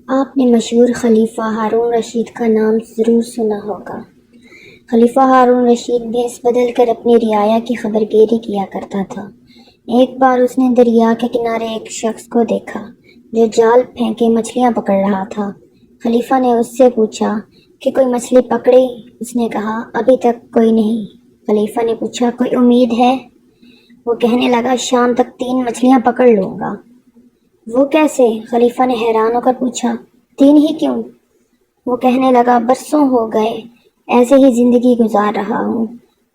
آپ نے مشہور خلیفہ ہارون رشید کا نام ضرور سنا ہوگا۔ خلیفہ ہارون رشید بھیس بدل کر اپنی رعایا کی خبر گیری کیا کرتا تھا۔ ایک بار اس نے دریا کے کنارے ایک شخص کو دیکھا جو جال پھینکے مچھلیاں پکڑ رہا تھا۔ خلیفہ نے اس سے پوچھا کہ کوئی مچھلی پکڑی؟ اس نے کہا ابھی تک کوئی نہیں۔ خلیفہ نے پوچھا کوئی امید ہے؟ وہ کہنے لگا شام تک 3 مچھلیاں پکڑ لوں گا۔ وہ کیسے؟ خلیفہ نے حیران ہو کر پوچھا۔ 3 ہی کیوں؟ وہ کہنے لگا برسوں ہو گئے ایسے ہی زندگی گزار رہا ہوں،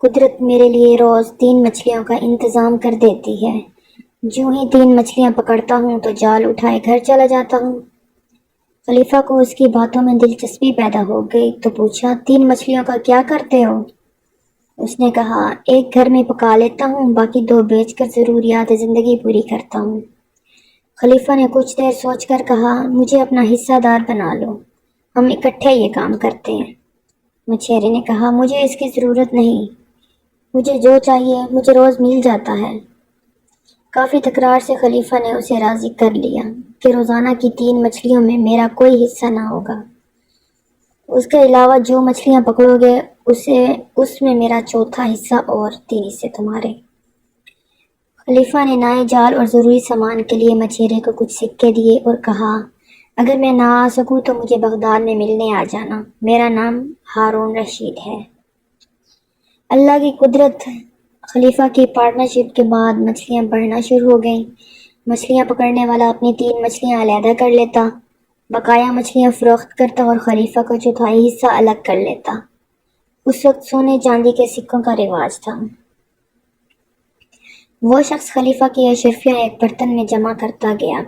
قدرت میرے لیے روز 3 مچھلیوں کا انتظام کر دیتی ہے، جو ہی 3 مچھلیاں پکڑتا ہوں تو جال اٹھائے گھر چلا جاتا ہوں۔ خلیفہ کو اس کی باتوں میں دلچسپی پیدا ہو گئی تو پوچھا 3 مچھلیوں کا کیا کرتے ہو؟ اس نے کہا ایک گھر میں پکا لیتا ہوں، باقی 2 بیچ کر ضروریات زندگی پوری کرتا ہوں۔ خلیفہ نے کچھ دیر سوچ کر کہا مجھے اپنا حصہ دار بنا لو، ہم اکٹھے یہ کام کرتے ہیں۔ مچھیرے نے کہا مجھے اس کی ضرورت نہیں، مجھے جو چاہیے مجھے روز مل جاتا ہے۔ کافی تکرار سے خلیفہ نے اسے راضی کر لیا کہ روزانہ کی 3 مچھلیوں میں میرا کوئی حصہ نہ ہوگا، اس کے علاوہ جو مچھلیاں پکڑو گے اس میں میرا 4تھا حصہ اور 3 حصے تمہارے۔ خلیفہ نے نئے جال اور ضروری سامان کے لیے مچھیرے کو کچھ سکے دیے اور کہا اگر میں نہ آ سکوں تو مجھے بغداد میں ملنے آ جانا، میرا نام ہارون رشید ہے۔ اللہ کی قدرت، خلیفہ کی پارٹنرشپ کے بعد مچھلیاں بڑھنا شروع ہو گئیں۔ مچھلیاں پکڑنے والا اپنی 3 مچھلیاں علیحدہ کر لیتا، بقایا مچھلیاں فروخت کرتا اور خلیفہ کا 4تھائی حصہ الگ کر لیتا۔ اس وقت سونے چاندی کے سکوں کا رواج تھا۔ وہ شخص خلیفہ کی اشرفیاں ایک برتن میں جمع کرتا گیا۔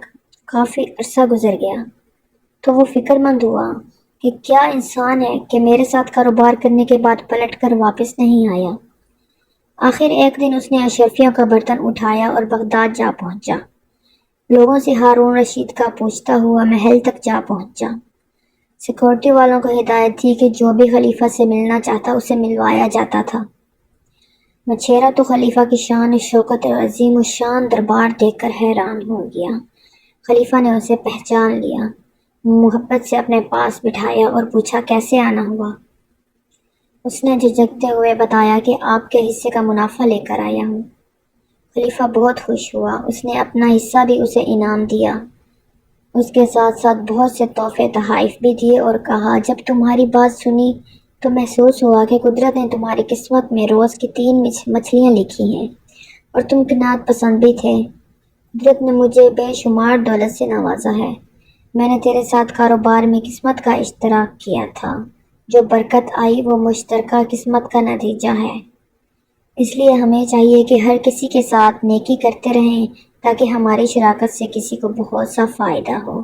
کافی عرصہ گزر گیا تو وہ فکر مند ہوا کہ کیا انسان ہے کہ میرے ساتھ کاروبار کرنے کے بعد پلٹ کر واپس نہیں آیا۔ آخر ایک دن اس نے اشرفیوں کا برتن اٹھایا اور بغداد جا پہنچا۔ لوگوں سے ہارون رشید کا پوچھتا ہوا محل تک جا پہنچا۔ سیکورٹی والوں کو ہدایت تھی کہ جو بھی خلیفہ سے ملنا چاہتا اسے ملوایا جاتا تھا۔ مچھیرا تو خلیفہ کی شان و شوکت اور عظیم الشان دربار دیکھ کر حیران ہو گیا۔ خلیفہ نے اسے پہچان لیا، محبت سے اپنے پاس بٹھایا اور پوچھا کیسے آنا ہوا؟ اس نے جھجکتے ہوئے بتایا کہ آپ کے حصے کا منافع لے کر آیا ہوں۔ خلیفہ بہت خوش ہوا، اس نے اپنا حصہ بھی اسے انعام دیا، اس کے ساتھ ساتھ بہت سے تحفے تحائف بھی دیے اور کہا جب تمہاری بات سنی تو محسوس ہوا کہ قدرت نے تمہاری قسمت میں روز کی 3 مچھلیاں لکھی ہیں اور تم قناعت پسند بھی تھے۔ قدرت نے مجھے بے شمار دولت سے نوازا ہے، میں نے تیرے ساتھ کاروبار میں قسمت کا اشتراک کیا تھا، جو برکت آئی وہ مشترکہ قسمت کا نتیجہ ہے، اس لیے ہمیں چاہیے کہ ہر کسی کے ساتھ نیکی کرتے رہیں تاکہ ہماری شراکت سے کسی کو بہت سا فائدہ ہو۔